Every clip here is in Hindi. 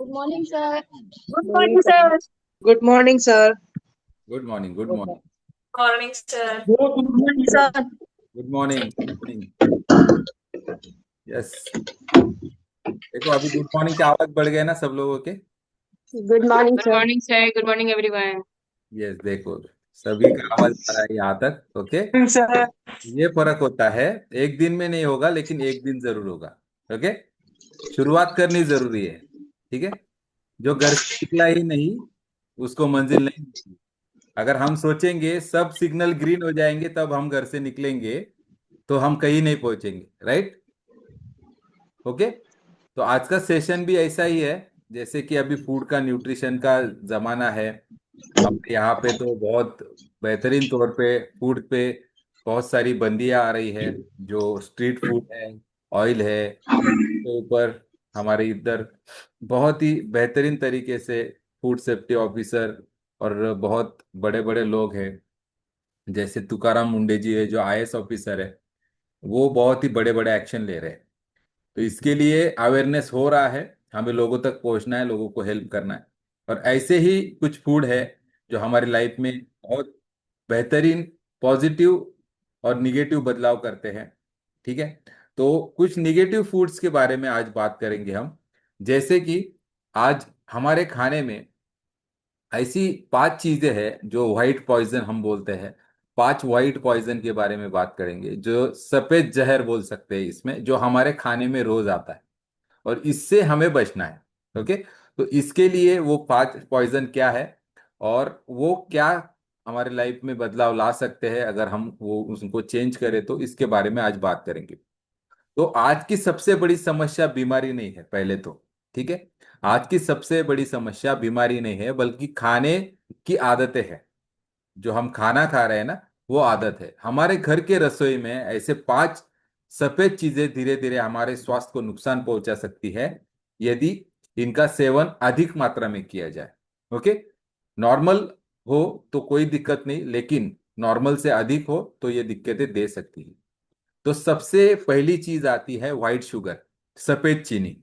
Morning, sir. Good Morning, morning, sir. sir. Good morning, sir. Good morning. Good Good morning. Morning, sir. Good morning, sir. Good morning. Good morning. Yes, देखो अभी गुड मॉर्निंग के आवाज बढ़ गए ना सब लोगों के। Good morning, Good sir. morning, sir. Good morning, everyone. Yes, देखो सभी का आवाज आ रहा है यहाँ तक। Okay, Sir. ये फर्क होता है, एक दिन में नहीं होगा लेकिन एक दिन जरूर होगा। ओके, शुरुआत करनी जरूरी है। ठीक है, जो घर से निकला ही नहीं उसको मंजिल नहीं मिलती। अगर हम सोचेंगे सब सिग्नल ग्रीन हो जाएंगे तब हम घर से निकलेंगे तो हम कहीं नहीं पहुंचेंगे। राइट। ओके, तो आज का सेशन भी ऐसा ही है। जैसे कि अभी फूड का, न्यूट्रिशन का जमाना है। अब यहाँ पे तो बहुत बेहतरीन तौर पे फूड पे बहुत सारी बंदियां आ रही है। जो स्ट्रीट फूड है, ऑयल है, के ऊपर हमारे इधर बहुत ही बेहतरीन तरीके से फूड सेफ्टी ऑफिसर और बहुत बड़े बड़े लोग हैं। जैसे तुकाराम मुंडे जी है जो आईएएस ऑफिसर है, वो बहुत ही बड़े बड़े एक्शन ले रहे हैं। तो इसके लिए अवेयरनेस हो रहा है, हमें लोगों तक पहुंचना है, लोगों को हेल्प करना है। और ऐसे ही कुछ फूड है जो हमारी लाइफ में बहुत बेहतरीन पॉजिटिव और निगेटिव बदलाव करते हैं। ठीक है, तो कुछ निगेटिव फूड्स के बारे में आज बात करेंगे हम। जैसे कि आज हमारे खाने में ऐसी 5 चीजें हैं जो व्हाइट पॉइजन हम बोलते हैं। 5 व्हाइट पॉइजन के बारे में बात करेंगे, जो सफेद जहर बोल सकते हैं इसमें, जो हमारे खाने में रोज आता है और इससे हमें बचना है। ओके, तो इसके लिए वो 5 पॉइजन क्या है और वो क्या हमारे लाइफ में बदलाव ला सकते हैं अगर हम वो उसको चेंज करें, तो इसके बारे में आज बात करेंगे। तो आज की सबसे बड़ी समस्या बीमारी नहीं है पहले तो। ठीक है, आज की सबसे बड़ी समस्या बीमारी नहीं है बल्कि खाने की आदतें हैं। जो हम खाना खा रहे हैं ना, वो आदत है। हमारे घर के रसोई में ऐसे 5 सफेद चीजें धीरे धीरे हमारे स्वास्थ्य को नुकसान पहुंचा सकती है यदि इनका सेवन अधिक मात्रा में किया जाए। ओके, नॉर्मल हो तो कोई दिक्कत नहीं, लेकिन नॉर्मल से अधिक हो तो ये दिक्कतें दे सकती है। तो सबसे पहली चीज आती है व्हाइट शुगर, सफेद चीनी।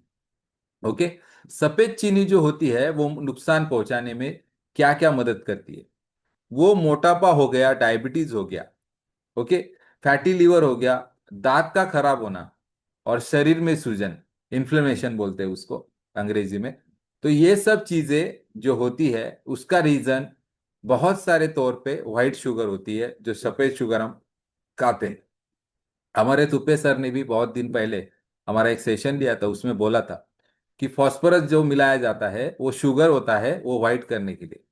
ओके, सफेद चीनी जो होती है वो नुकसान पहुंचाने में क्या क्या मदद करती है। वो मोटापा हो गया, डायबिटीज हो गया, ओके, फैटी लीवर हो गया, दांत का खराब होना और शरीर में सूजन, इन्फ्लेमेशन बोलते हैं उसको अंग्रेजी में। तो ये सब चीजें जो होती है उसका रीजन बहुत सारे तौर पे व्हाइट शुगर होती है, जो सफेद शुगर हम खाते हैं। हमारे तुपे सर ने भी बहुत दिन पहले हमारा एक सेशन लिया था, उसमें बोला था कि फास्फोरस जो मिलाया जाता है वो शुगर होता है, वो व्हाइट करने के लिए।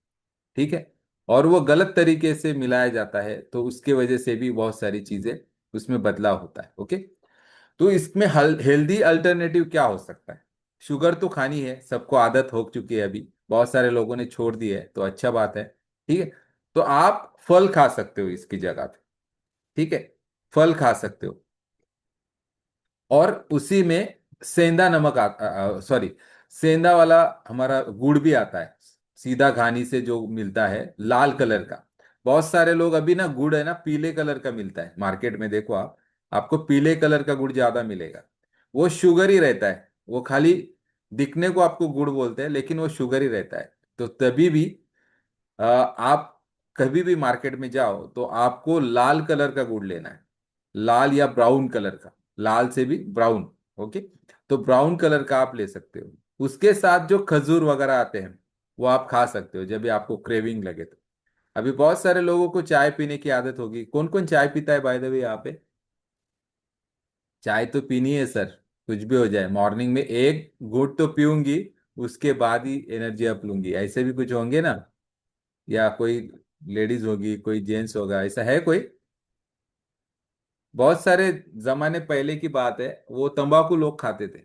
ठीक है, और वो गलत तरीके से मिलाया जाता है तो उसके वजह से भी बहुत सारी चीजें उसमें बदलाव होता है। ओके, तो इसमें हेल्दी अल्टरनेटिव क्या हो सकता है। शुगर तो खानी है, सबको आदत हो चुकी है, अभी बहुत सारे लोगों ने छोड़ दी है तो अच्छा बात है। ठीक है, तो आप फल खा सकते हो इसकी जगह पे। ठीक है, फल खा सकते हो और उसी में सेंधा नमक सॉरी, सेंधा वाला हमारा गुड़ भी आता है, सीधा घानी से जो मिलता है लाल कलर का। बहुत सारे लोग अभी ना, गुड़ है ना पीले कलर का मिलता है मार्केट में, देखो आप, आपको पीले कलर का गुड़ ज्यादा मिलेगा। वो शुगर ही रहता है, वो खाली दिखने को आपको गुड़ बोलते हैं लेकिन वो शुगर ही रहता है। तो तभी भी आप कभी भी मार्केट में जाओ तो आपको लाल कलर का गुड़ लेना है, लाल या ब्राउन कलर का, लाल से भी ब्राउन। ओके, तो ब्राउन कलर का आप ले सकते हो। उसके साथ जो खजूर वगैरह आते हैं वो आप खा सकते हो जब भी आपको क्रेविंग लगे तो। अभी बहुत सारे लोगों को चाय पीने की आदत होगी। कौन कौन चाय पीता है बाय द वे यहाँ पे? चाय तो पीनी है सर, कुछ भी हो जाए मॉर्निंग में एक घूंट तो पीऊंगी, उसके बाद ही एनर्जी अप लूंगी, ऐसे भी कुछ होंगे ना? या कोई लेडीज होगी, कोई जेंट्स होगा, ऐसा है कोई? बहुत सारे जमाने पहले की बात है, वो तंबाकू लोग खाते थे।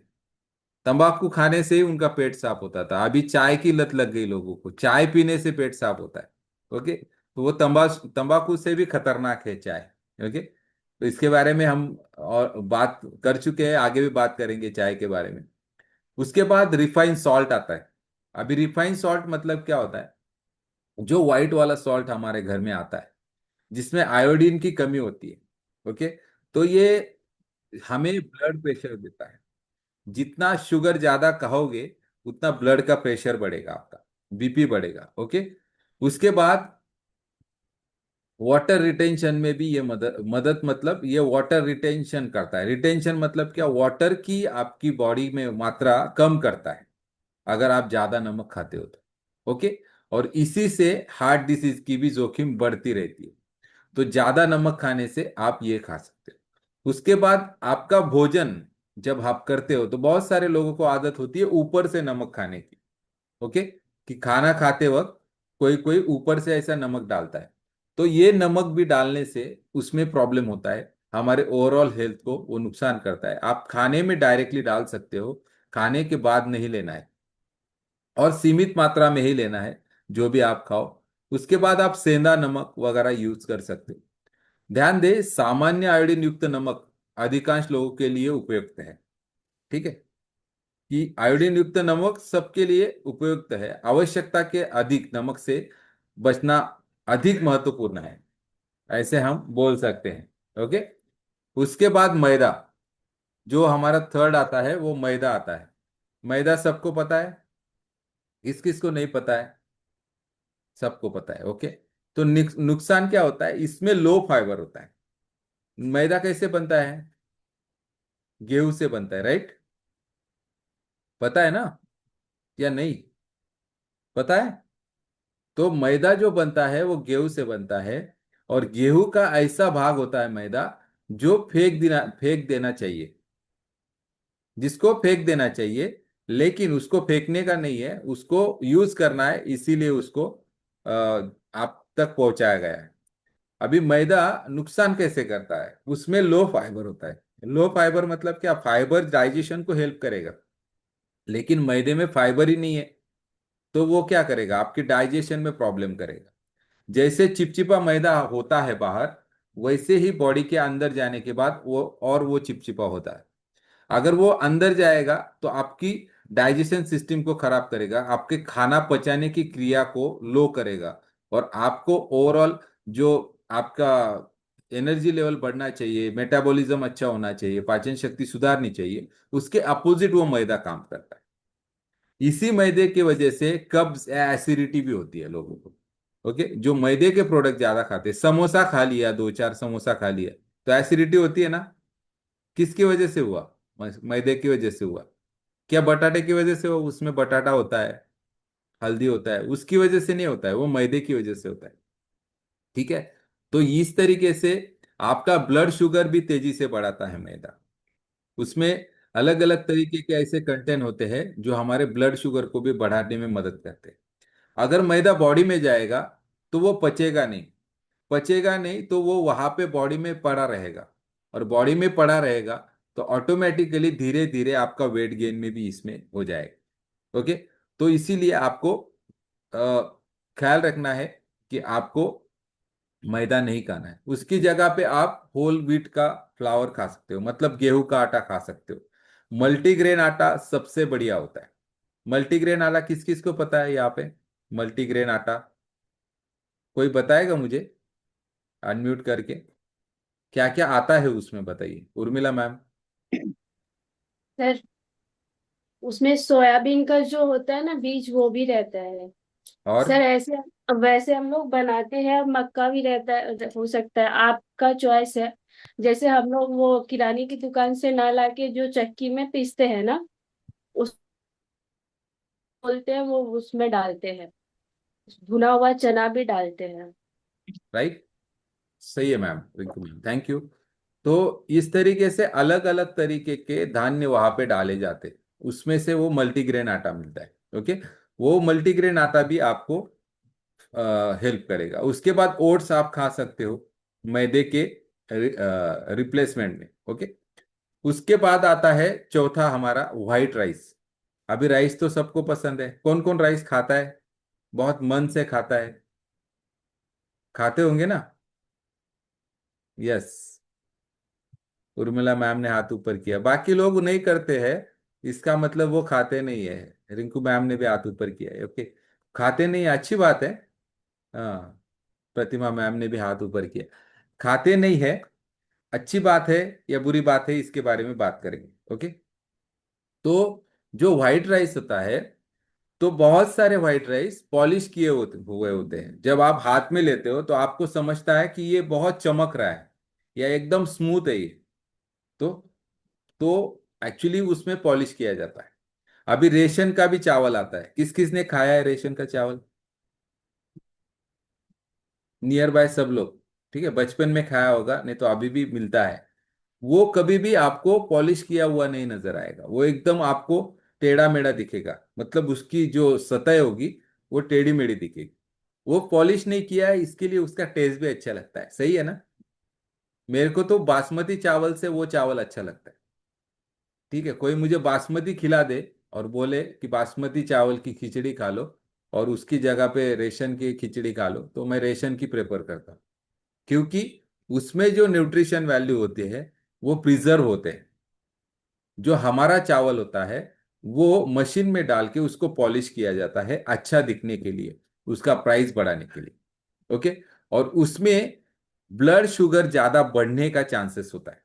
तंबाकू खाने से ही उनका पेट साफ होता था। अभी चाय की लत लग गई लोगों को, चाय पीने से पेट साफ होता है। ओके, तो वो तंबाकू से भी खतरनाक है चाय। ओके, तो इसके बारे में हम और बात कर चुके हैं, आगे भी बात करेंगे चाय के बारे में। उसके बाद रिफाइंड सॉल्ट आता है। अभी रिफाइंड सॉल्ट मतलब क्या होता है? जो व्हाइट वाला सॉल्ट हमारे घर में आता है जिसमें आयोडीन की कमी होती है। ओके, तो ये हमें ब्लड प्रेशर देता है। जितना शुगर ज्यादा खाओगे उतना ब्लड का प्रेशर बढ़ेगा, आपका बीपी बढ़ेगा। ओके। उसके बाद वाटर रिटेंशन में भी ये मदद मदद मतलब ये वाटर रिटेंशन करता है। रिटेंशन मतलब क्या, वाटर की आपकी बॉडी में मात्रा कम करता है अगर आप ज्यादा नमक खाते हो तो। ओके। और इसी से हार्ट डिसीज की भी जोखिम बढ़ती रहती है। तो ज्यादा नमक खाने से आप ये खा सकते हो। उसके बाद आपका भोजन जब आप करते हो तो बहुत सारे लोगों को आदत होती है ऊपर से नमक खाने की। ओके। कि खाना खाते वक्त कोई कोई ऊपर से ऐसा नमक डालता है। तो ये नमक भी डालने से उसमें प्रॉब्लम होता है, हमारे ओवरऑल हेल्थ को वो नुकसान करता है। आप खाने में डायरेक्टली डाल सकते हो, खाने के बाद नहीं लेना है, और सीमित मात्रा में ही लेना है जो भी आप खाओ। उसके बाद आप सेंधा नमक वगैरह यूज कर सकते हो। ध्यान दें, सामान्य आयोडीन युक्त नमक अधिकांश लोगों के लिए उपयुक्त है। ठीक है, कि आयोडीन युक्त नमक सबके लिए उपयुक्त है, आवश्यकता के अधिक नमक से बचना अधिक महत्वपूर्ण है, ऐसे हम बोल सकते हैं। ओके। उसके बाद मैदा, जो हमारा थर्ड आता है वो मैदा आता है। मैदा सबको पता है, किस किस को नहीं पता है? सबको पता है। ओके। तो नुकसान क्या होता है, इसमें लो फाइबर होता है। मैदा कैसे बनता है? गेहूं से बनता है, राइट? पता है ना या नहीं? पता है। तो मैदा जो बनता है वो गेहूं से बनता है, और गेहूं का ऐसा भाग होता है मैदा जो फेंक देना चाहिए, जिसको फेंक देना चाहिए, लेकिन उसको फेंकने का नहीं है, उसको यूज करना है, इसीलिए उसको आप तक पहुंचाया गया है। अभी मैदा नुकसान कैसे करता है, उसमें लो फाइबर होता है। लो फाइबर मतलब क्या, फाइबर डाइजेशन को हेल्प करेगा, लेकिन मैदे में फाइबर ही नहीं है, तो वो क्या करेगा, आपकी डाइजेशन में प्रॉब्लम करेगा। जैसे चिपचिपा मैदा होता है बाहर, वैसे ही बॉडी के अंदर जाने के बाद वो चिपचिपा होता है। अगर वो अंदर जाएगा तो आपकी डाइजेशन सिस्टम को खराब करेगा, आपके खाना पचाने की क्रिया को लो करेगा, और आपको ओवरऑल जो आपका एनर्जी लेवल बढ़ना चाहिए, मेटाबॉलिज्म अच्छा होना चाहिए, पाचन शक्ति सुधारनी चाहिए, उसके अपोजिट वो मैदा काम करता है। इसी मैदे की वजह से कब्ज या एसिडिटी भी होती है लोगों को। ओके। जो मैदे के प्रोडक्ट ज्यादा खाते हैं, समोसा खा लिया, दो चार समोसा खा लिया, तो एसिडिटी होती है ना। किसकी वजह से हुआ? मैदे की वजह से हुआ। क्या बटाटे की वजह से हुआ? उसमें बटाटा होता है, हल्दी होता है, उसकी वजह से नहीं होता है, वो मैदे की वजह से होता है। ठीक है। तो इस तरीके से आपका ब्लड शुगर भी तेजी से बढ़ाता है मैदा। उसमें अलग अलग तरीके के ऐसे कंटेंट होते हैं जो हमारे ब्लड शुगर को भी बढ़ाने में मदद करते हैं। अगर मैदा बॉडी में जाएगा तो वो पचेगा नहीं, पचेगा नहीं तो वो वहां पे बॉडी में पड़ा रहेगा, और बॉडी में पड़ा रहेगा तो ऑटोमेटिकली धीरे धीरे आपका वेट गेन में भी इसमें हो जाएगा। ओके। तो इसीलिए आपको ख्याल रखना है कि आपको मैदा नहीं खाना है, उसकी जगह पे आप होल व्हीट का फ्लावर खा सकते हो, मतलब गेहूं का आटा खा सकते हो। मल्टीग्रेन आटा सबसे बढ़िया होता है। मल्टीग्रेन आटा किस किस को पता है यहाँ पे? मल्टीग्रेन आटा कोई बताएगा मुझे, अनम्यूट करके? क्या क्या आता है उसमें बताइए, उर्मिला मैम। सर, उसमें सोयाबीन का जो होता है ना बीज, वो भी रहता है। और सर ऐसे वैसे हम लोग बनाते हैं, मक्का भी रहता है, हो सकता है, आपका चॉइस है। जैसे हम लोग वो किराने की दुकान से ना लाके जो चक्की में पीसते हैं ना, उस बोलते हैं, वो उसमें डालते हैं। भुना हुआ चना भी डालते हैं। राइट, सही है ma'am, Rinku ma'am, thank you. तो इस तरीके से अलग अलग तरीके के धान्य वहां पे डाले जाते हैं, उसमें से वो मल्टीग्रेन आटा मिलता है। ओके। वो मल्टीग्रेन आटा भी आपको हेल्प करेगा। उसके बाद ओट्स आप खा सकते हो मैदे के रिप्लेसमेंट में। ओके। उसके बाद आता है चौथा हमारा व्हाइट राइस। अभी राइस तो सबको पसंद है, कौन कौन राइस खाता है? बहुत मन से खाता है, खाते होंगे ना? यस, उर्मिला मैम ने हाथ ऊपर किया, बाकी लोग नहीं करते हैं, इसका मतलब वो खाते नहीं है। रिंकू मैम ने भी हाथ ऊपर किया है। ओके। खाते नहीं है, अच्छी बात है। हाँ, प्रतिमा मैम ने भी हाथ ऊपर किया। खाते नहीं है, अच्छी बात है या बुरी बात है, इसके बारे में बात करेंगे। ओके। तो जो व्हाइट राइस होता है, तो बहुत सारे व्हाइट राइस पॉलिश किए हुए होते हैं। जब आप हाथ में लेते हो तो आपको समझता है कि ये बहुत चमक रहा है या एकदम स्मूथ है ये। तो तो एक्चुअली उसमें पॉलिश किया जाता है। अभी रेशन का भी चावल आता है, किस किस ने खाया है रेशन का चावल? नियर बाय सब लोग, ठीक है, बचपन में खाया होगा, नहीं तो अभी भी मिलता है। वो कभी भी आपको पॉलिश किया हुआ नहीं नजर आएगा, वो एकदम आपको टेढ़ा मेढ़ा दिखेगा, मतलब उसकी जो सतह होगी वो टेढ़ी मेढ़ी दिखेगी। वो पॉलिश नहीं किया है, इसके लिए उसका टेस्ट भी अच्छा लगता है, सही है ना? मेरे को तो बासमती चावल से वो चावल अच्छा लगता है। ठीक है, कोई मुझे बासमती खिला दे और बोले कि बासमती चावल की खिचड़ी खा लो और उसकी जगह पे रेशन की खिचड़ी खा लो, तो मैं रेशन की प्रेफर करता हूँ। क्योंकि उसमें जो न्यूट्रिशन वैल्यू होती है वो प्रिजर्व होते हैं। जो हमारा चावल होता है वो मशीन में डाल के उसको पॉलिश किया जाता है अच्छा दिखने के लिए, उसका प्राइस बढ़ाने के लिए। ओके। और उसमें ब्लड शुगर ज्यादा बढ़ने का चांसेस होता है।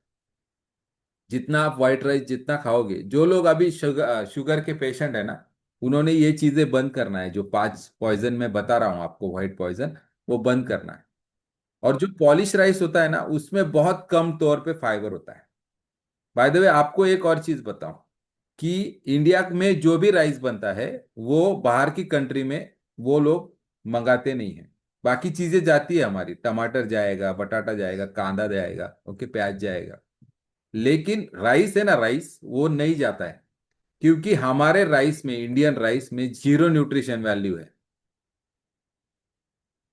जितना आप व्हाइट राइस जितना खाओगे, जो लोग अभी शुगर शुगर के पेशेंट है ना, उन्होंने ये चीजें बंद करना है। जो 5 पॉइजन मैं बता रहा हूं आपको, व्हाइट पॉइजन, वो बंद करना है। और जो पॉलिश राइस होता है ना, उसमें बहुत कम तौर पे फाइबर होता है। बाय द वे, आपको एक और चीज बताऊं कि इंडिया में जो भी राइस बनता है वो बाहर की कंट्री में वो लोग मंगाते नहीं है। बाकी चीजें जाती है हमारी, टमाटर जाएगा, बटाटा जाएगा, कांदा जाएगा, ओके, प्याज जाएगा। लेकिन राइस है ना, राइस वो नहीं जाता है। क्योंकि हमारे राइस में, इंडियन राइस में जीरो न्यूट्रिशन वैल्यू है।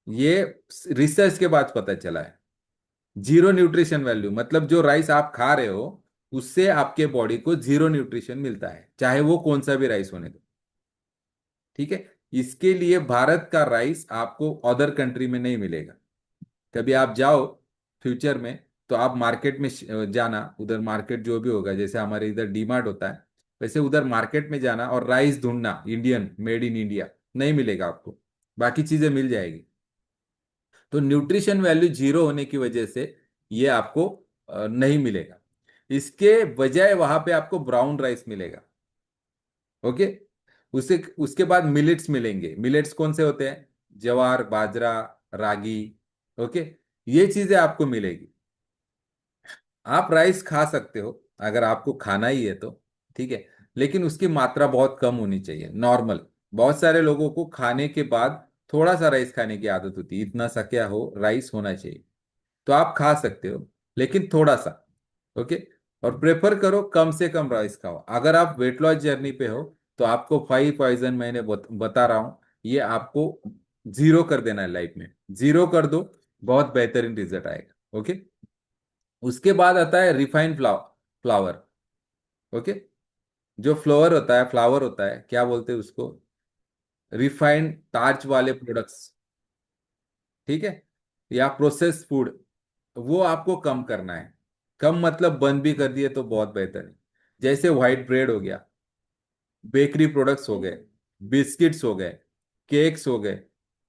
ये रिसर्च के बाद पता चला है। जीरो न्यूट्रिशन वैल्यू मतलब जो राइस आप खा रहे हो उससे आपके बॉडी को जीरो न्यूट्रिशन मिलता है, चाहे वो कौन सा भी राइस होने दो। ठीक है। इसके लिए भारत का राइस आपको अदर कंट्री में नहीं मिलेगा। कभी आप जाओ फ्यूचर में, तो आप मार्केट में जाना, उधर मार्केट जो भी होगा, जैसे हमारे इधर डीमार्ट होता है, वैसे उधर मार्केट में जाना और राइस ढूंढना इंडियन, मेड इन इंडिया, नहीं मिलेगा आपको। बाकी चीजें मिल जाएगी। तो न्यूट्रिशन वैल्यू जीरो होने की वजह से ये आपको नहीं मिलेगा। इसके बजाय वहां पे आपको ब्राउन राइस मिलेगा। ओके। उसे उसके बाद मिलेट्स मिलेंगे। मिलेट्स कौन से होते हैं? ज्वार, बाजरा, रागी। ओके। ये चीजें आपको मिलेगी। आप राइस खा सकते हो अगर आपको खाना ही है तो, ठीक है, लेकिन उसकी मात्रा बहुत कम होनी चाहिए, नॉर्मल। बहुत सारे लोगों को खाने के बाद थोड़ा सा राइस खाने की आदत होती है, इतना सा क्या हो, राइस होना चाहिए। तो आप खा सकते हो, लेकिन थोड़ा सा। ओके। और प्रेफर करो कम से कम राइस खाओ। अगर आप वेट लॉस जर्नी पे हो तो आपको 5 पॉइजन मैंने बता रहा हूं, ये आपको जीरो कर देना है लाइफ में। जीरो कर दो, बहुत बेहतरीन रिजल्ट आएगा। ओके। उसके बाद आता है रिफाइंड फ्लावर। ओके। जो फ्लावर होता है, फ्लावर होता है, क्या बोलते हैं उसको? रिफाइंड स्टार्च वाले प्रोडक्ट्स। ठीक है। या प्रोसेस फूड, वो आपको कम करना है। कम मतलब बंद भी कर दिए तो बहुत बेहतर है। जैसे व्हाइट ब्रेड हो गया, बेकरी प्रोडक्ट्स हो गए, बिस्किट्स हो गए, केक्स हो गए,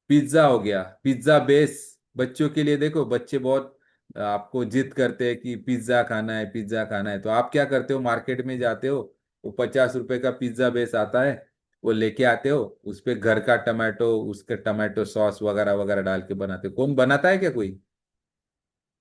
पिज्जा हो गया। पिज्जा बेस बच्चों के लिए, देखो बच्चे बहुत आपको जिद करते हैं कि पिज्जा खाना है, पिज्जा खाना है, तो आप क्या करते हो, मार्केट में जाते हो, वो 50 रुपए का पिज्जा बेस आता है, वो लेके आते हो, उस पे घर का टमाटो, उसके टमाटो सॉस वगैरह वगैरह डाल के बनाते हो। कौन बनाता है क्या? कोई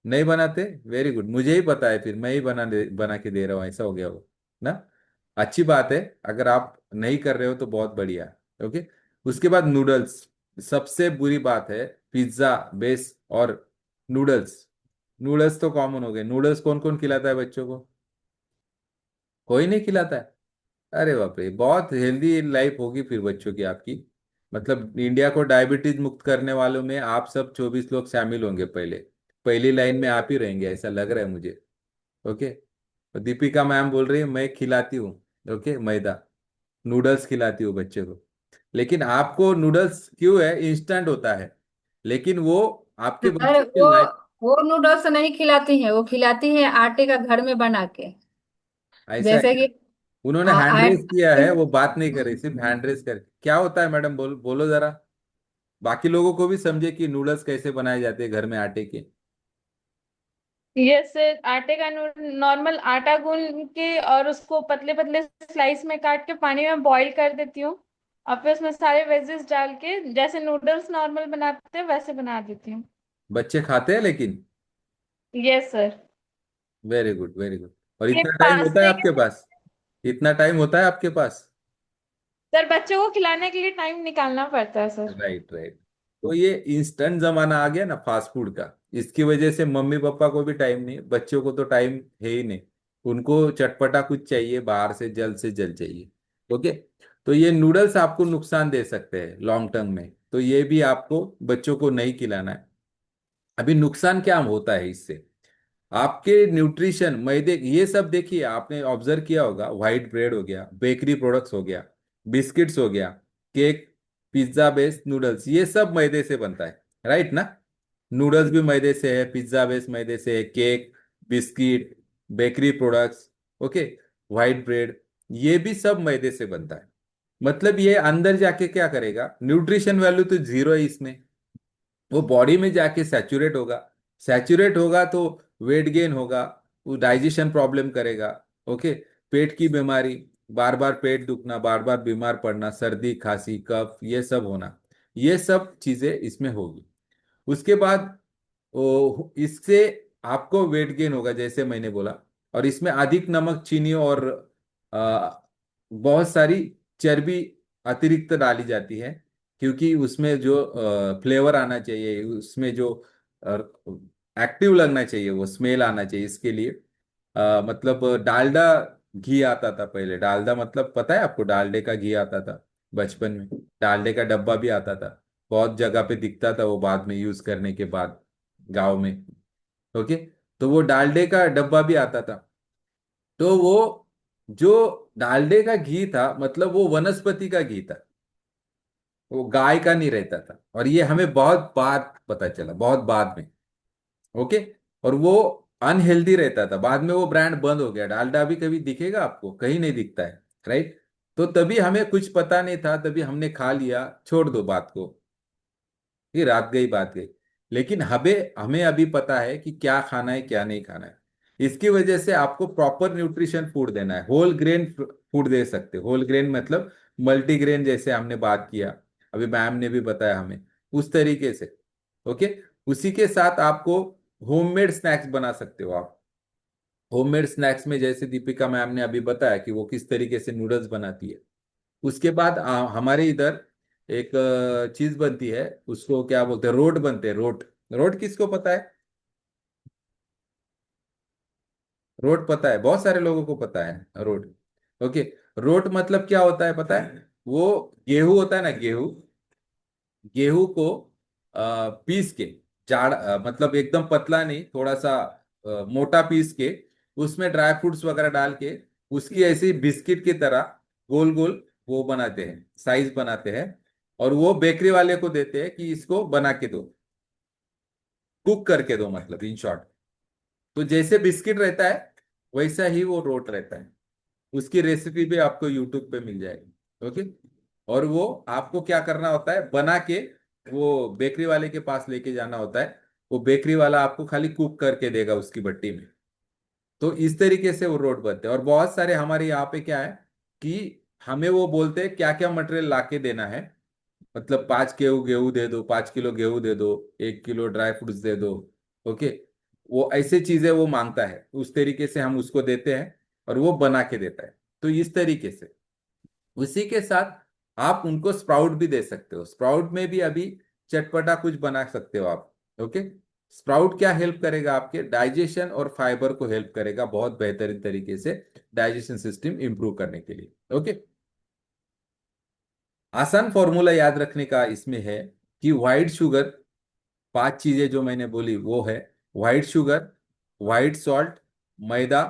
नहीं बनाते? वेरी गुड, मुझे ही पता है, फिर मैं ही बना के दे रहा हूँ, ऐसा हो गया वो ना। अच्छी बात है, अगर आप नहीं कर रहे हो तो बहुत बढ़िया। ओके। उसके बाद नूडल्स, सबसे बुरी बात है, पिज्जा बेस और नूडल्स। नूडल्स तो कॉमन हो गए। नूडल्स कौन कौन खिलाता है बच्चों को? कोई नहीं खिलाता है। अरे बाप रे, बहुत हेल्दी लाइफ होगी फिर बच्चों की आपकी। मतलब इंडिया को डायबिटीज मुक्त करने वालों में आप सब 24 लोग शामिल होंगे, पहले पहली लाइन में आप ही रहेंगे, ऐसा लग रहा है मुझे। ओके। और दीपिका मैम बोल रही है मैं खिलाती हूँ, ओके, मैदा, नूडल्स खिलाती हूँ बच्चे को। लेकिन आपको नूडल्स क्यों है, इंस्टेंट होता है, लेकिन वो आपके अरे बच्चे की वो लाइफ। वो नूडल्स नहीं खिलाती हैं, वो खिलाती हैं आटे का घर में बना के। ऐसा है जैसे क्या? कि उन्होंने हैंड रेस किया आटे। है, वो बात नहीं कर रही, सिर्फ हैंड रेस कर। क्या होता है मैडम, बोलो जरा, बाकी लोगों को भी समझे कि नूडल्स कैसे बनाए जाते हैं घर में आटे के। यस सर, आटे का नॉर्मल आटा गूंद के और उसको पतले पतले स्लाइस में काट के पानी में बॉईल कर देती हूँ, और फिर उसमें सारे वेजेस डाल के जैसे नूडल्स नॉर्मल बनाते हैं वैसे बना देती हूँ। बच्चे खाते हैं लेकिन? Yes sir. Very good, very good. और ये इतना टाइम होता है पास्ते आपके के, पास? इतना टाइम होता है आपके पास? सर बच्चों को खिलाने के लिए टाइम निकालना पड़ता है सर। Right, right. तो ये इंस्टेंट जमाना आ गया ना फास्ट फूड का, इसकी वजह से मम्मी पापा को भी टाइम नहीं, बच्चों को तो टाइम है ही नहीं। उनको चटपटा कुछ चाहिए, बाहर से जल्द चाहिए। ओके। तो ये नूडल्स आपको नुकसान दे सकते हैं लॉन्ग टर्म में, तो ये भी आपको बच्चों को नहीं खिलाना है। अभी नुकसान क्या होता है इससे? आपके न्यूट्रिशन, मैदे, ये सब देखिए, आपने ऑब्जर्व किया होगा, व्हाइट ब्रेड हो गया, बेकरी प्रोडक्ट्स हो गया, बिस्किट्स हो गया, केक, पिज्जा बेस्ड नूडल्स, ये सब मैदे से बनता है। राइट ना? नूडल्स भी मैदे से है, पिज्जा बेस्ड मैदे से है, cake, biscuit, bakery products, okay, white bread, ये भी सब मैदे से बनता है। मतलब ये अंदर जाके क्या करेगा, न्यूट्रिशन वैल्यू तो जीरो है इसमें। वो बॉडी में जाके सैचुरेट होगा, सैचुरेट होगा तो वेट गेन होगा, वो डाइजेशन प्रॉब्लम करेगा। ओके। पेट की बीमारी, बार बार पेट दुखना, बार बार बीमार पड़ना, सर्दी खांसी कफ ये सब होना, ये सब चीजें इसमें होगी। उसके बाद इससे आपको वेट गेन होगा जैसे मैंने बोला। और इसमें अधिक नमक, चीनी और बहुत सारी चर्बी अतिरिक्त डाली जाती है, क्योंकि उसमें जो फ्लेवर आना चाहिए, उसमें जो एक्टिव लगना चाहिए, वो स्मेल आना चाहिए, इसके लिए मतलब डालडा घी आता था पहले। डालडा मतलब पता है आपको? डालडे का घी आता था बचपन में। डालडे का डब्बा भी आता था, बहुत जगह पे दिखता था वो बाद में यूज करने के बाद, गांव में। ओके। तो वो डालडे का डब्बा भी आता था। तो वो जो डालडे का घी था, मतलब वो वनस्पति का घी था, वो गाय का नहीं रहता था। और ये हमें बहुत बाद पता चला, बहुत बाद में। ओके। और वो अनहेल्दी रहता था, बाद में वो ब्रांड बंद हो गया। डालडा अभी कभी दिखेगा आपको? कहीं नहीं दिखता है। राइट। तो तभी हमें कुछ पता नहीं था, तभी हमने खा लिया, छोड़ दो बात को, ये रात गई बात गई। लेकिन हमें हमें अभी पता है कि क्या खाना है क्या नहीं खाना है। इसकी वजह से आपको प्रॉपर न्यूट्रिशन फूड देना है। होल ग्रेन फूड दे सकते, होल ग्रेन मतलब मल्टीग्रेन, जैसे हमने बात किया, अभी मैम ने भी बताया हमें, उस तरीके से। ओके। उसी के साथ आपको होममेड स्नैक्स बना सकते हो आप। होममेड स्नैक्स में जैसे दीपिका मैम ने अभी बताया कि वो किस तरीके से नूडल्स बनाती है। उसके बाद हमारे इधर एक चीज बनती है, उसको क्या बोलते हैं, रोट बनते हैं, रोट। रोट किसको पता है? रोट पता है, बहुत सारे लोगों को पता है रोट। ओके। रोट मतलब क्या होता है पता है? वो गेहूं होता है ना, गेहूं, गेहूं को पीस के, मतलब एकदम पतला नहीं, थोड़ा सा मोटा पीस के, उसमें ड्राई फ्रूट्स वगैरह डाल के, उसकी ऐसी बिस्किट की तरह गोल गोल वो बनाते हैं, साइज बनाते हैं। और वो बेकरी वाले को देते हैं कि इसको बना के दो, कुक करके दो, मतलब इन शॉर्ट। तो जैसे बिस्किट रहता है वैसा ही वो रोट रहता है। उसकी रेसिपी भी आपको यूट्यूब पे मिल जाएगी। ओके। और वो आपको क्या करना होता है, बना के वो बेकरी वाले के पास लेके जाना होता है। वो बेकरी वाला आपको खाली कुक करके देगा उसकी भट्टी में। तो इस तरीके से वो रोड बनते हैं। और बहुत सारे हमारे यहाँ पे क्या है कि हमें वो बोलते हैं क्या क्या मटेरियल ला के देना है, मतलब 5 गेहूं गेहूं दे दो, 5 किलो गेहूं दे दो, 1 किलो ड्राई फ्रूट्स दे दो। ओके। वो ऐसे चीजें वो मांगता है, उस तरीके से हम उसको देते हैं और वो बना के देता है। तो इस तरीके से उसी के साथ आप उनको स्प्राउट भी दे सकते हो। स्प्राउट में भी अभी चटपटा कुछ बना सकते हो आप। ओके। स्प्राउट क्या हेल्प करेगा, आपके डाइजेशन और फाइबर को हेल्प करेगा बहुत बेहतरीन तरीके से, डाइजेशन सिस्टम इंप्रूव करने के लिए। ओके। आसान फॉर्मूला याद रखने का इसमें है कि व्हाइट शुगर, 5 चीजें जो मैंने बोली वो है: व्हाइट शुगर, व्हाइट सॉल्ट, मैदा,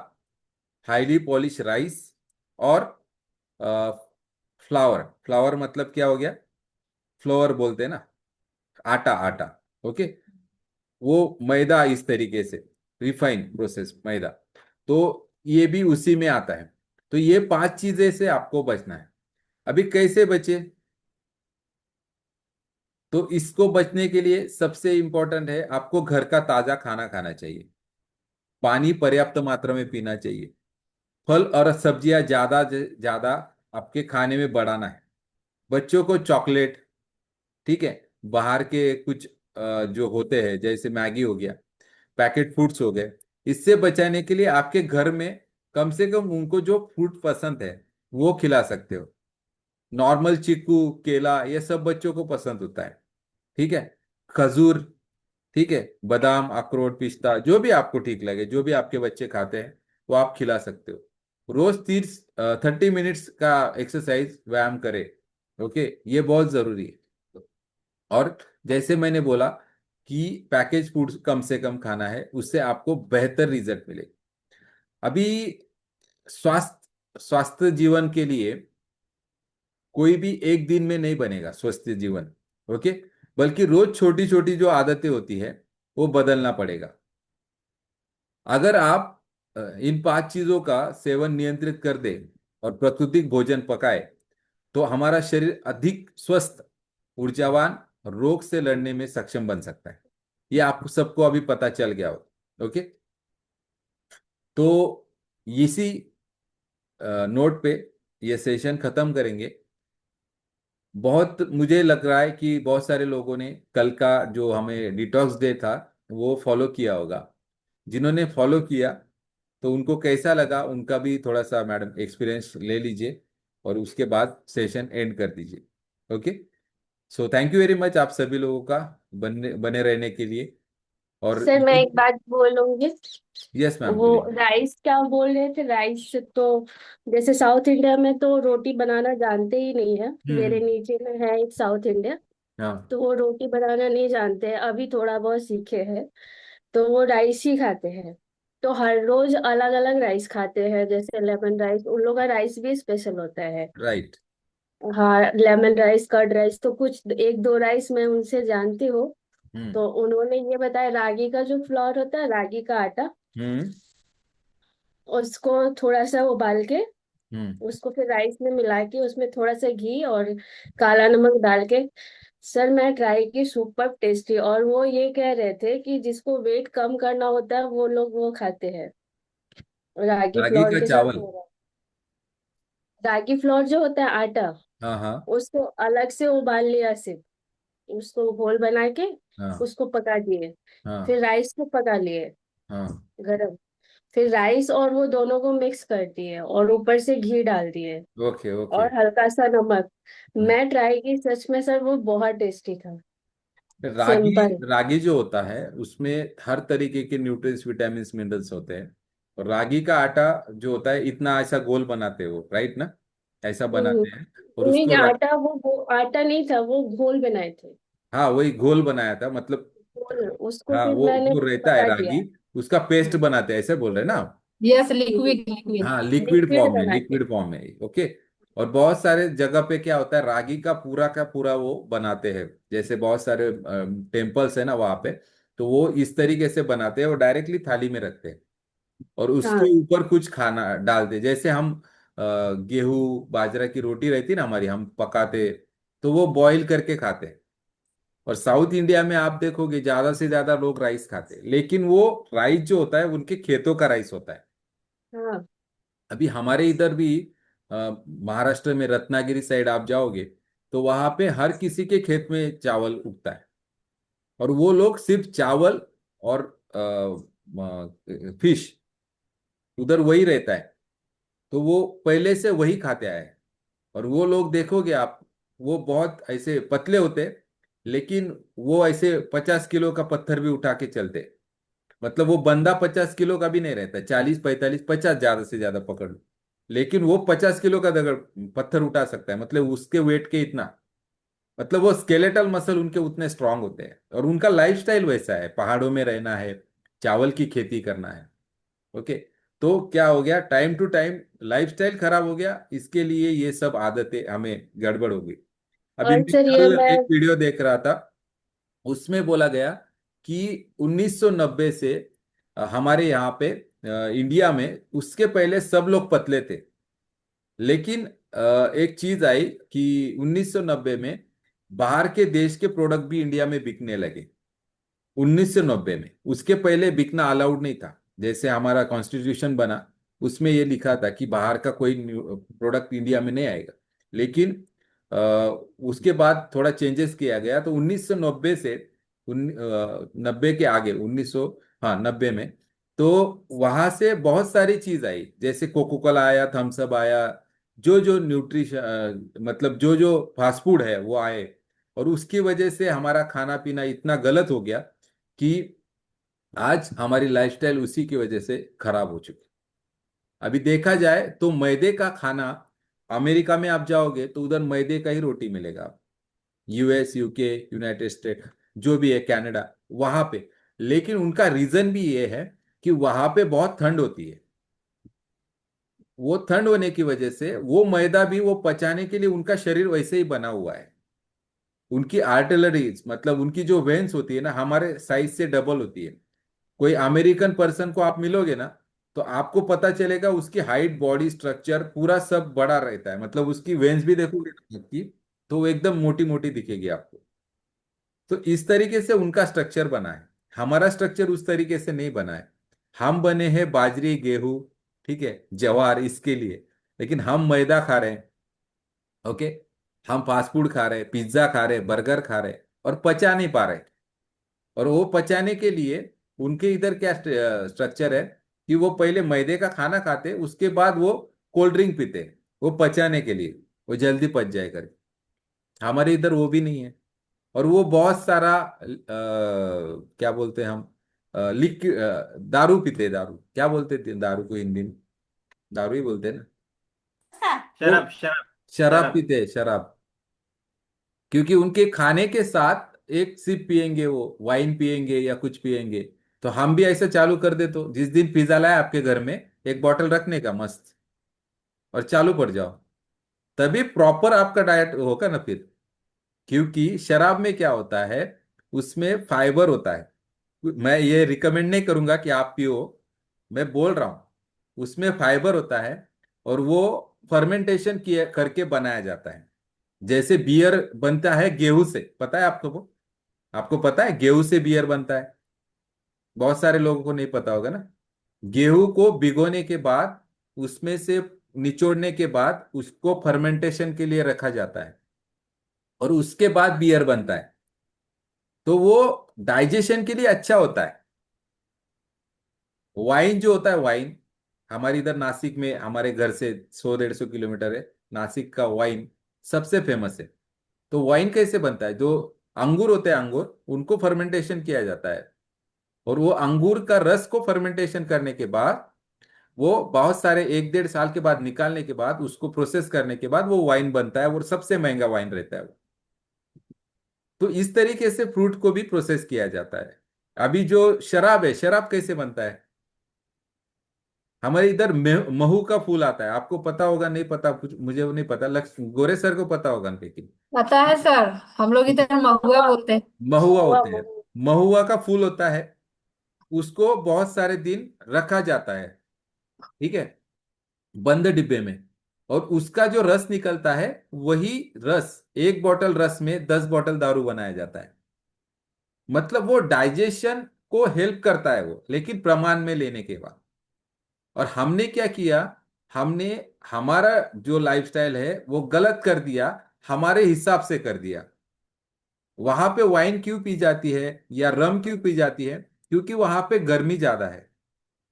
हाईली पॉलिश राइस, और फ्लावर। फ्लावर मतलब क्या हो गया? फ्लोवर बोलते हैं ना, आटा, आटा। ओके। वो मैदा, इस तरीके से रिफाइन प्रोसेस मैदा। तो ये भी उसी में आता है। तो ये 5 चीजें से आपको बचना है। अभी कैसे बचे? तो इसको बचने के लिए सबसे इंपॉर्टेंट है, आपको घर का ताजा खाना खाना चाहिए। पानी पर्याप्त मात्रा में पीना चाहिए। फल और सब्जियां ज्यादा ज्यादा आपके खाने में बढ़ाना है। बच्चों को चॉकलेट, ठीक है, बाहर के कुछ जो होते हैं जैसे मैगी हो गया, पैकेट फूड्स हो गए, इससे बचाने के लिए आपके घर में कम से कम उनको जो फ्रूट पसंद है वो खिला सकते हो। नॉर्मल चीकू, केला, ये सब बच्चों को पसंद होता है, ठीक है। खजूर, ठीक है, बादाम, अखरोट, पिस्ता, जो भी आपको ठीक लगे, जो भी आपके बच्चे खाते हैं वो आप खिला सकते हो। रोज 30 मिनट्स का एक्सरसाइज, व्यायाम करें। ओके, ये बहुत जरूरी है। और जैसे मैंने बोला कि पैकेज फूड कम से कम खाना है, उससे आपको बेहतर रिजल्ट मिलेगा। अभी स्वास्थ्य जीवन के लिए कोई भी एक दिन में नहीं बनेगा स्वस्थ जीवन। ओके, बल्कि रोज छोटी छोटी जो आदतें होती है वो बदलना पड़ेगा। अगर आप इन 5 चीजों का सेवन नियंत्रित कर दे और प्राकृतिक भोजन पकाए, तो हमारा शरीर अधिक स्वस्थ, ऊर्जावान, रोग से लड़ने में सक्षम बन सकता है। ये आपको सबको अभी पता चल गया हो। ओके, तो इसी नोट पे ये सेशन खत्म करेंगे। बहुत मुझे लग रहा है कि बहुत सारे लोगों ने कल का जो हमें डिटॉक्स डे था वो फॉलो किया होगा। जिन्होंने फॉलो किया तो उनको कैसा लगा, उनका भी थोड़ा सा मैडम एक्सपीरियंस ले लीजिए और उसके बाद सेशन एंड कर दीजिए। Okay, so thank you very much आप सभी लोगों का बने बने रहने के लिए। और सर मैं एक बात बोलूंगी। यस मैम, वो बोलिए। राइस क्या बोल रहे थे, राइस तो जैसे साउथ इंडिया में तो रोटी बनाना जानते ही नहीं है। मेरे हम्म। नीचे में है एक साउथ इंडिया, हाँ। तो वो रोटी बनाना नहीं जानते हैं, अभी थोड़ा बहुत सीखे हैं। तो वो राइस ही खाते हैं। तो हर रोज अलग अलग राइस खाते हैं, जैसे लेमन राइस, उन लोग का राइस भी स्पेशल होता है। राइट। हाँ, लेमन राइस, कर्ड राइस, तो कुछ एक दो राइस मैं उनसे जानती हूँ। हम्म। तो उन्होंने ये बताया, रागी का जो फ्लोर होता है, रागी का आटा, हम्म। उसको थोड़ा सा उबाल के, हम्म। उसको फिर राइस में मिला के, उसमें थोड़ा सा घी और काला नमक डाल के, सर मैं ट्राई की, सुपर टेस्टी। और वो ये कह रहे थे कि जिसको वेट कम करना होता है वो लोग वो खाते हैं, रागी रागी फ्लोर का के साथ चावल। हो रहा है। रागी फ्लोर जो होता है आटा, हाँ हाँ। उसको अलग से उबाल लिया, सिर्फ उसको घोल बना के हाँ उसको पका दिए। हाँ। फिर राइस को पका लिए हाँ। गरम। फिर राइस और वो दोनों को मिक्स कर दिए और ऊपर से घी डाल दिए ओके ओके। और हल्का सा नमक। हम्म। मैं ट्राई की, सच में सर वो बहुत टेस्टी था। रागी, सिंपल। रागी जो होता है उसमें हर तरीके के न्यूट्रिएंट्स, विटामिन, मिनरल्स होते हैं। और रागी का आटा जो होता है, इतना ऐसा गोल बनाते हो, राइट ना, ऐसा बनाते हैं। और नहीं, उसको आटा वो आटा नहीं था, वो घोल बनाए थे। हाँ, वही घोल बनाया था मतलब। घोल, उसको हाँ, फिर वो मैंने जो रहता है पका दिया। रागी, उसका पेस्ट बनाते हैं, ऐसे बोल रहे हैं ना आप? Yes, liquid liquid. हाँ, लिक्विड लिक्विड फॉर्म में, बना के। लिक्विड फॉर्म में। ओके। और बहुत सारे जगह पे क्या होता है, रागी का पूरा वो बनाते हैं। जैसे बहुत सारे टेम्पल्स है ना वहाँ पे, तो वो इस तरीके से बनाते हैं, वो डायरेक्टली थाली में रखते हैं और उसके हाँ ऊपर कुछ खाना डालते हैं। जैसे हम गेहूं बाजरा की रोटी रहती ना हमारी, हम पकाते, तो वो बॉईल करके खाते हैं। और साउथ इंडिया में आप देखोगे ज्यादा से ज्यादा लोग राइस खाते हैं, लेकिन वो राइस जो होता है उनके खेतों का राइस होता है। हाँ अभी हमारे इधर भी महाराष्ट्र में रत्नागिरी साइड आप जाओगे तो वहां पे हर किसी के खेत में चावल उगता है। और वो लोग सिर्फ चावल और फिश, उधर वही रहता है। तो वो पहले से वही खाते आए हैं। और वो लोग देखोगे आप, वो बहुत ऐसे पतले होते, लेकिन वो ऐसे 50 किलो का पत्थर भी उठा के चलते। मतलब वो बंदा 50 किलो का भी नहीं रहता, 40, 45, 50 ज्यादा से ज्यादा पकड़ लो, लेकिन वो 50 किलो का दगड़ पत्थर उठा सकता है। मतलब उसके वेट के इतना, मतलब वो स्केलेटल मसल उनके उतने स्ट्रांग होते हैं। और उनका लाइफस्टाइल वैसा है, पहाड़ों में रहना है, चावल की खेती करना है। ओके। तो क्या हो गया, टाइम टू टाइम लाइफस्टाइल खराब हो गया, इसके लिए ये सब आदतें हमें गड़बड़ हो गई। अभी और मैं सर ये कल मैं, एक वीडियो देख रहा था, उसमें बोला गया कि 1990 से हमारे यहाँ पे इंडिया में, उसके पहले सब लोग पतले थे। लेकिन एक चीज आई कि 1990 में बाहर के देश के प्रोडक्ट भी इंडिया में बिकने लगे। 1990 में, उसके पहले बिकना अलाउड नहीं था। जैसे हमारा कॉन्स्टिट्यूशन बना, उसमें ये लिखा था कि बाहर का कोई प्रोडक्ट इंडिया में नहीं आएगा। लेकिन अ, उसके बाद थोड़ा चेंजेस किया गया, तो 1990 से 90 के आगे 1900, हाँ 90 में, तो वहां से बहुत सारी चीज आई, जैसे कोको कोला आया, थम्स अप आया, जो जो न्यूट्रिशन मतलब जो जो फास्ट फूड है वो आए। और उसकी वजह से हमारा खाना पीना इतना गलत हो गया कि आज हमारी लाइफस्टाइल उसी की वजह से खराब हो चुकी। अभी देखा जाए तो मैदे का खाना, अमेरिका में आप जाओगे तो उधर मैदे का ही रोटी मिलेगा, यूएस, यूके, यूनाइटेड स्टेट, जो भी है, कनाडा, वहां पे। लेकिन उनका रीजन भी ये है कि वहां पे बहुत ठंड होती है। वो ठंड होने की वजह से वो मैदा भी वो पचाने के लिए उनका शरीर वैसे ही बना हुआ है। उनकी आर्टिलरीज, मतलब उनकी जो वेन्स होती है ना, हमारे साइज से डबल होती है। कोई अमेरिकन पर्सन को आप मिलोगे ना, तो आपको पता चलेगा उसकी हाइट, बॉडी स्ट्रक्चर पूरा सब बड़ा रहता है। मतलब उसकी वेन्स भी देखोगे ना आपकी, तो वो एकदम मोटी मोटी दिखेगी आपको। तो इस तरीके से उनका स्ट्रक्चर बना है। हमारा स्ट्रक्चर उस तरीके से नहीं बना है। हम बने हैं बाजरी, गेहूं, ठीक है, ज्वार, इसके लिए। लेकिन हम मैदा खा रहे हैं, ओके। हम फास्ट फूड खा रहे हैं, पिज्जा खा रहे हैं, बर्गर खा रहे हैं, और पचा नहीं पा रहे। और वो पचाने के लिए उनके इधर क्या स्ट्रक्चर है कि वो पहले मैदे का खाना खाते, उसके बाद वो कोल्ड ड्रिंक पीते, वो पचाने के लिए, वो जल्दी पच जाए करके। हमारे इधर वो भी नहीं है। और वो बहुत सारा क्या बोलते हैं हम, लिक्विड दारू पीते, दारू क्या बोलते थे दारू को हिंदी में? दारू ही बोलते हैं ना। वो शराब शराब शराब शराब। पीते हैं, शराब। क्योंकि उनके खाने के साथ एक सिप पियेंगे, वो वाइन पियेंगे या कुछ पियेंगे। तो हम भी ऐसा चालू कर दे, तो जिस दिन पिज्जा लाए आपके घर में, एक बोतल रखने का मस्त, और चालू पड़ जाओ, तभी प्रॉपर आपका डाइट होगा ना फिर। क्योंकि शराब में क्या होता है, उसमें फाइबर होता है। मैं ये रिकमेंड नहीं करूंगा कि आप पियो, मैं बोल रहा हूं, उसमें फाइबर होता है। और वो फर्मेंटेशन किए करके बनाया जाता है। जैसे बियर बनता है गेहूं से, पता है आपको? वो आपको पता है गेहूं से बियर बनता है? बहुत सारे लोगों को नहीं पता होगा ना। गेहूं को भिगोने के बाद, उसमें से निचोड़ने के बाद, उसको फर्मेंटेशन के लिए रखा जाता है, और उसके बाद बियर बनता है। तो वो डाइजेशन के लिए अच्छा होता है। वाइन जो होता है, वाइन, हमारे इधर नासिक में, हमारे घर से 100-150 किलोमीटर है, नासिक का वाइन सबसे फेमस है। तो वाइन कैसे बनता है? जो अंगूर होते हैं, अंगूर, उनको फर्मेंटेशन किया जाता है। और वो अंगूर का रस को फर्मेंटेशन करने के बाद, वो बहुत सारे 1-1.5 साल के बाद निकालने के बाद, उसको प्रोसेस करने के बाद वो वाइन बनता है, और सबसे महंगा वाइन रहता है वो। तो इस तरीके से फ्रूट को भी प्रोसेस किया जाता है। अभी जो शराब है, शराब कैसे बनता है? हमारे इधर महू का फूल आता है, आपको पता होगा, नहीं पता, कुछ मुझे वो नहीं पता, लक्ष्य गोरे सर को पता होगा लेकिन। पता है सर, हम लोग इधर महुआ बोलते हैं। महुआ महुआ होते हैं। महुआ। महुआ का फूल होता है, उसको बहुत सारे दिन रखा जाता है, ठीक है, बंद डिब्बे में। और उसका जो रस निकलता है, वही रस, एक बोतल रस में 10 बोतल दारू बनाया जाता है। मतलब वो डाइजेशन को हेल्प करता है वो, लेकिन प्रमाण में लेने के बाद। और हमने क्या किया, हमने हमारा जो लाइफस्टाइल है वो गलत कर दिया, हमारे हिसाब से कर दिया। वहां पे वाइन क्यों पी जाती है या रम क्यों पी जाती है? क्योंकि वहां पे गर्मी ज्यादा है,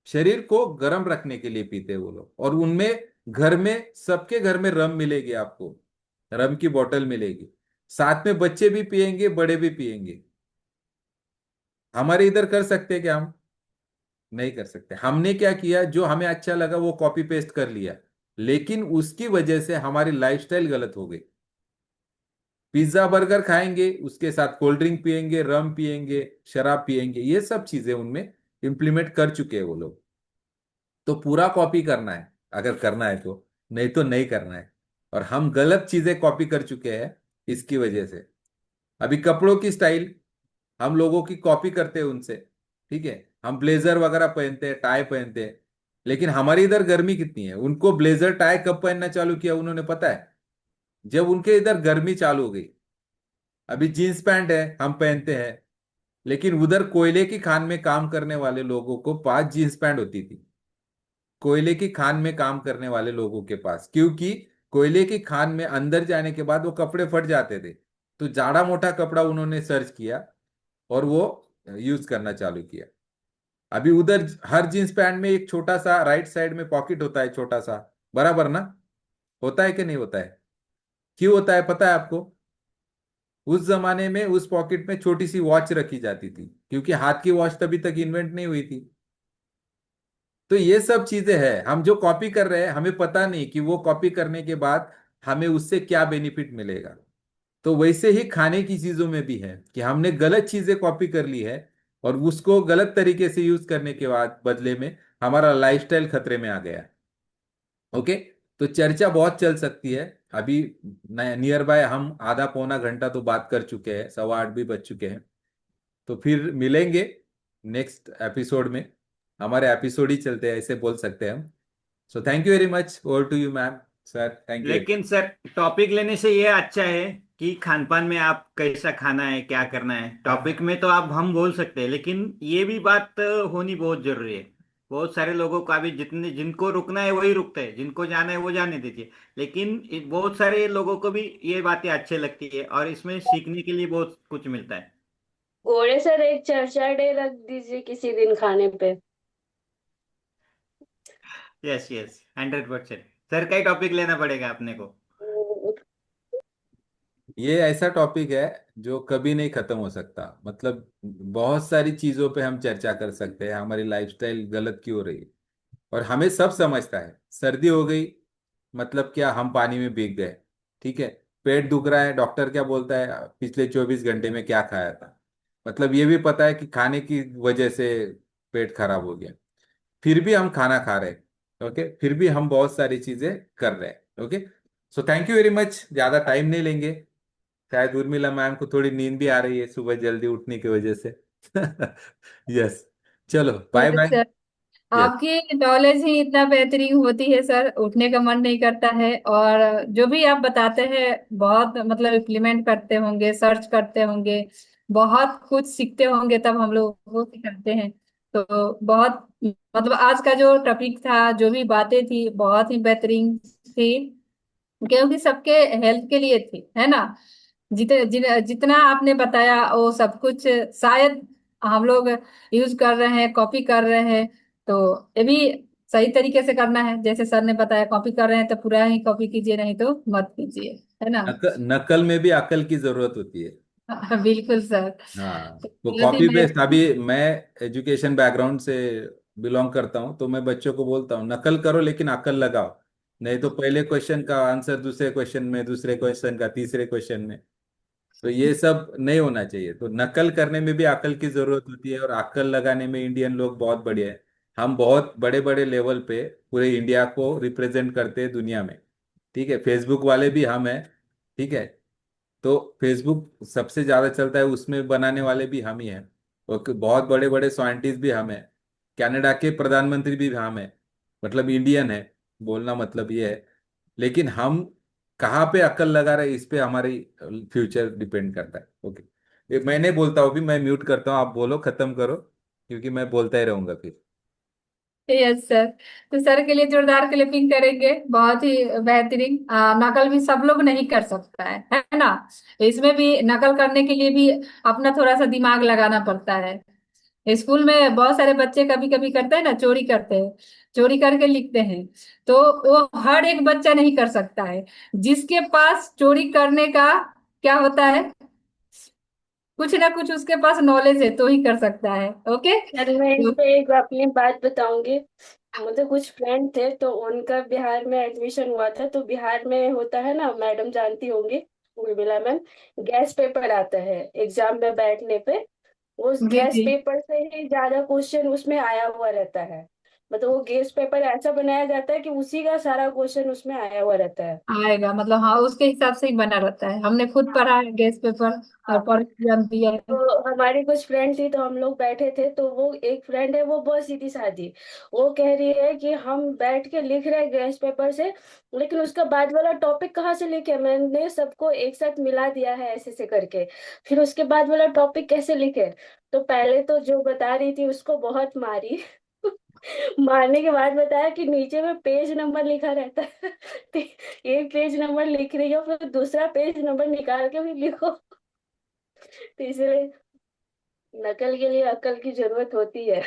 शरीर को गर्म रखने के लिए पीते हैं वो लोग। और उनमें, घर में, सबके घर में रम मिलेगी आपको, रम की बोतल मिलेगी। साथ में बच्चे भी पिएंगे, बड़े भी पिएंगे। हमारे इधर कर सकते हैं क्या हम? नहीं कर सकते। हमने क्या किया, जो हमें अच्छा लगा वो कॉपी पेस्ट कर लिया, लेकिन उसकी वजह से हमारी लाइफस्टाइल गलत हो गई। पिज्जा बर्गर खाएंगे, उसके साथ कोल्ड ड्रिंक पिएंगे, रम पिएंगे, शराब पिएंगे, ये सब चीजें उनमें इंप्लीमेंट कर चुके हैं वो लोग। तो पूरा कॉपी करना है अगर करना है तो, नहीं तो नहीं करना है। और हम गलत चीजें कॉपी कर चुके हैं इसकी वजह से। अभी कपड़ों की स्टाइल हम लोगों की कॉपी करते हैं उनसे, ठीक है। हम ब्लेजर वगैरह पहनते हैं, टाई पहनते हैं। लेकिन हमारी इधर गर्मी कितनी है, उनको ब्लेजर टाई कब पहनना चालू किया उन्होंने, पता है? जब उनके इधर गर्मी चालू हो गई। अभी जीन्स पैंट है हम पहनते हैं, लेकिन उधर कोयले की खान में काम करने वाले लोगों को 5 जींस पैंट होती थी, कोयले की खान में काम करने वाले लोगों के पास, क्योंकि कोयले की खान में अंदर जाने के बाद वो कपड़े फट जाते थे। तो जाड़ा मोटा कपड़ा उन्होंने सर्च किया और वो यूज करना चालू किया। अभी उधर हर जींस पैंट में एक छोटा सा राइट साइड में पॉकेट होता है, छोटा सा, बराबर ना? होता है कि नहीं होता है? क्यों होता है पता है आपको? उस जमाने में उस पॉकेट में छोटी सी वॉच रखी जाती थी, क्योंकि हाथ की वॉच तभी तक इन्वेंट नहीं हुई थी। तो ये सब चीजें हैं, हम जो कॉपी कर रहे हैं हमें पता नहीं कि वो कॉपी करने के बाद हमें उससे क्या बेनिफिट मिलेगा। तो वैसे ही खाने की चीजों में भी है कि हमने गलत चीजें कॉपी कर ली है और उसको गलत तरीके से यूज करने के बाद बदले में हमारा लाइफस्टाइल खतरे में आ गया। ओके। तो चर्चा बहुत चल सकती है अभी। नियर बाय हम आधा पौना घंटा तो बात कर चुके हैं, 7:15 भी बज चुके हैं। तो फिर मिलेंगे नेक्स्ट एपिसोड में। हमारे एपिसोड ही चलते हैं, ऐसे बोल सकते हैं हम। So thank you very much, over to you ma'am. Sir thank you. लेकिन सर, टॉपिक लेने से ये अच्छा है कि खान पान में आप कैसा खाना है, क्या करना है, टॉपिक में तो आप हम बोल सकते हैं, लेकिन ये भी बात होनी बहुत जरूरी है। बहुत सारे लोगों का भी, जितने जिनको रुकना है वही रुकते हैं, जिनको जाना है वो जाने दीजिए। लेकिन बहुत सारे लोगों को भी ये बातें अच्छी लगती है और इसमें सीखने के लिए बहुत कुछ मिलता है। घोड़े सर एक चर्चा डे रख दीजिए किसी दिन खाने पे। Yes yes, 100%। सर का ही टॉपिक लेना पड़ेगा अपने को। ये ऐसा टॉपिक है जो कभी नहीं खत्म हो सकता। मतलब बहुत सारी चीजों पे हम चर्चा कर सकते हैं, हमारी लाइफस्टाइल गलत क्यों हो रही है। और हमें सब समझता है, सर्दी हो गई मतलब क्या, हम पानी में भीग गए। ठीक है। पेट दुख रहा है, डॉक्टर क्या बोलता है, पिछले 24 घंटे में क्या खाया था। मतलब ये भी पता है कि खाने की वजह से पेट खराब हो गया, फिर भी हम खाना खा रहे हैं। ओके, फिर भी हम बहुत सारी चीजें कर रहे हैं। Okay. So thank you very much, ज्यादा टाइम नहीं लेंगे। शायद उर्मिला मैम को थोड़ी नींद भी आ रही है सुबह जल्दी उठने की वजह से। यस। चलो bye yes bye. Sir, yes. आपकी नॉलेज ही इतना बेहतरीन होती है सर, उठने का मन नहीं करता है। और जो भी आप बताते हैं बहुत मतलब इम्प्लीमेंट करते होंगे, सर्च करते होंगे, बहुत कुछ सीखते होंगे, तब हम लोग वो करते हैं। तो बहुत मतलब आज का जो टॉपिक था, जो भी बातें थी, बहुत ही बेहतरीन थी, क्योंकि सबके हेल्थ के लिए थी, है ना। जितना आपने बताया वो सब कुछ शायद हम लोग यूज कर रहे हैं, कॉपी कर रहे हैं। तो ये भी सही तरीके से करना है, जैसे सर ने बताया, कॉपी कर रहे हैं तो पूरा ही कॉपी कीजिए, नहीं तो मत कीजिए, है ना। नकल में भी अकल की जरूरत होती है। बिल्कुल सर। हाँ, तो तो बहुत ही कॉपी मैं पेस्ट। अभी मैं एजुकेशन बैकग्राउंड से बिलोंग करता हूँ, तो मैं बच्चों को बोलता हूँ नकल करो लेकिन अकल लगाओ। नहीं तो पहले क्वेश्चन का आंसर दूसरे क्वेश्चन में, दूसरे क्वेश्चन का तीसरे क्वेश्चन में। तो ये सब नहीं होना चाहिए। तो नकल करने में भी अकल की जरूरत होती है, और अकल लगाने में इंडियन लोग बहुत बढ़िया है। हम बहुत बड़े बड़े लेवल पे पूरे इंडिया को रिप्रेजेंट करते हैं दुनिया में। ठीक है, फेसबुक वाले भी हम हैं। ठीक है। तो फेसबुक सबसे ज्यादा चलता है, उसमें बनाने वाले भी हम ही हैं। और बहुत बड़े बड़े साइंटिस्ट भी हम हैं। कनाडा के प्रधानमंत्री भी हम हैं। मतलब इंडियन है, बोलना मतलब ये है। लेकिन हम कहाँ पे अक्ल लगा रहे, इस पे हमारी फ्यूचर डिपेंड करता है। ओके। मैं नहीं बोलता हूँ, भी मैं म्यूट करता हूँ, आप बोलो, खत्म करो, क्योंकि मैं बोलता ही रहूंगा फिर। Yes sir. तो सर के लिए जोरदार क्लिपिंग करेंगे, बहुत ही बेहतरीन। नकल भी सब लोग नहीं कर सकता है ना। इसमें भी नकल करने के लिए भी अपना थोड़ा सा दिमाग लगाना पड़ता है। स्कूल में बहुत सारे बच्चे कभी कभी करते हैं ना, चोरी करते हैं, चोरी करके लिखते हैं। तो वो हर एक बच्चा नहीं कर सकता है। जिसके पास चोरी करने का क्या होता है, कुछ ना कुछ उसके पास नॉलेज है, तो ही कर सकता है। ओके। सर मैं इस पे एक अपनी बात बताऊंगी। मुझे कुछ फ्रेंड थे तो उनका बिहार में एडमिशन हुआ था। तो बिहार में होता है ना, मैडम जानती होंगी, उर्मिला मैम, गैस पेपर आता है एग्जाम में बैठने पे। उस जी गैस जी। पेपर से ही ज्यादा क्वेश्चन उसमें आया हुआ रहता है। मतलब वो गेस्ट पेपर ऐसा बनाया जाता है कि उसी का सारा क्वेश्चन उसमें आया हुआ रहता है। आएगा, मतलब हाँ उसके हिसाब से ही बना रहता है। हमने खुद पढ़ा है गैस पेपर और हाँ। पढ़ के एग्जाम दिया है। तो हमारी कुछ फ्रेंड थी, तो हम लोग बैठे थे, तो वो एक फ्रेंड है, वो बहुत सीधी सादी, वो कह रही है कि हम बैठ के लिख रहे हैं गैस पेपर से, लेकिन उसका बाद वाला टॉपिक कहाँ से लिखे, मैंने सबको एक साथ मिला दिया है ऐसे से करके, फिर उसके बाद वाला टॉपिक कैसे लिखे। तो पहले तो जो बता रही थी उसको बहुत मारी। मारने के बाद बताया कि नीचे में पेज नंबर लिखा रहता है। तो एक पेज नंबर लिख रही हो, फिर दूसरा पेज नंबर निकाल के भी लिखो। तो इसलिए नकल के लिए अकल की जरूरत होती है।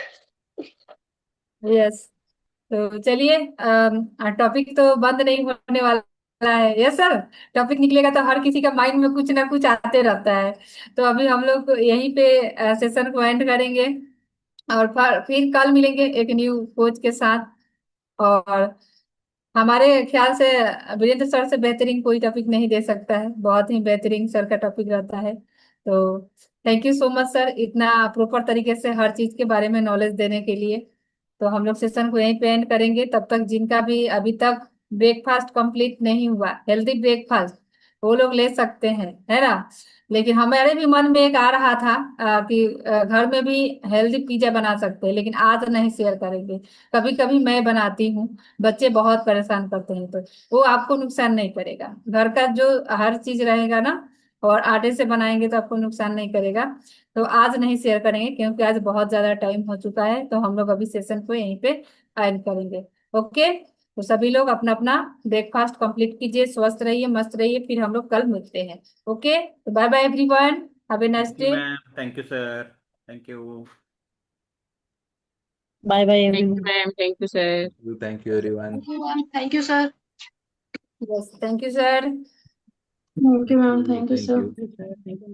यस। तो चलिए, टॉपिक तो बंद नहीं होने वाला है। यस सर, टॉपिक निकलेगा तो हर किसी का माइंड में कुछ ना कुछ आते रहता है। तो अभी हम लोग यहीं पे सेशन को एंड करेंगे, और फिर कल मिलेंगे एक न्यू कोच के साथ। और हमारे ख्याल से वीरेंद्र सर से बेहतरीन कोई टॉपिक नहीं दे सकता है, बहुत ही बेहतरीन सर का टॉपिक रहता है। तो thank you so much sir, इतना प्रॉपर तरीके से हर चीज के बारे में नॉलेज देने के लिए। तो हम लोग सेशन को यहीं पे एंड करेंगे। तब तक जिनका भी अभी तक ब्रेकफास्ट कंप्लीट नहीं हुआ, हेल्दी ब्रेकफास्ट वो लोग ले सकते हैं, है ना। लेकिन हमारे भी मन में एक आ रहा था कि घर में भी हेल्दी पिज्जा बना सकते हैं, लेकिन आज नहीं शेयर करेंगे। कभी कभी मैं बनाती हूँ, बच्चे बहुत परेशान करते हैं, तो वो आपको नुकसान नहीं करेगा। घर का जो हर चीज रहेगा ना, और आटे से बनाएंगे तो आपको नुकसान नहीं करेगा। तो आज नहीं शेयर करेंगे क्योंकि आज बहुत ज्यादा टाइम हो चुका है। तो हम लोग अभी सेशन को यहीं पे एंड करेंगे। ओके, तो सभी लोग अपना अपना ब्रेकफास्ट कंप्लीट कीजिए, स्वस्थ रहिए, मस्त रहिए, फिर हम लोग कल मिलते हैं। ओके, तो bye bye everyone, have a nice thank you day. Ma'am, thank you sir, thank you. Bye bye thank you everyone. Ma'am, thank you sir. Thank you everyone. Thank you, ma'am. Thank you, sir. Yes, thank you sir. Thank you, thank ma'am. You, Thank you, thank sir. You. Sir thank you.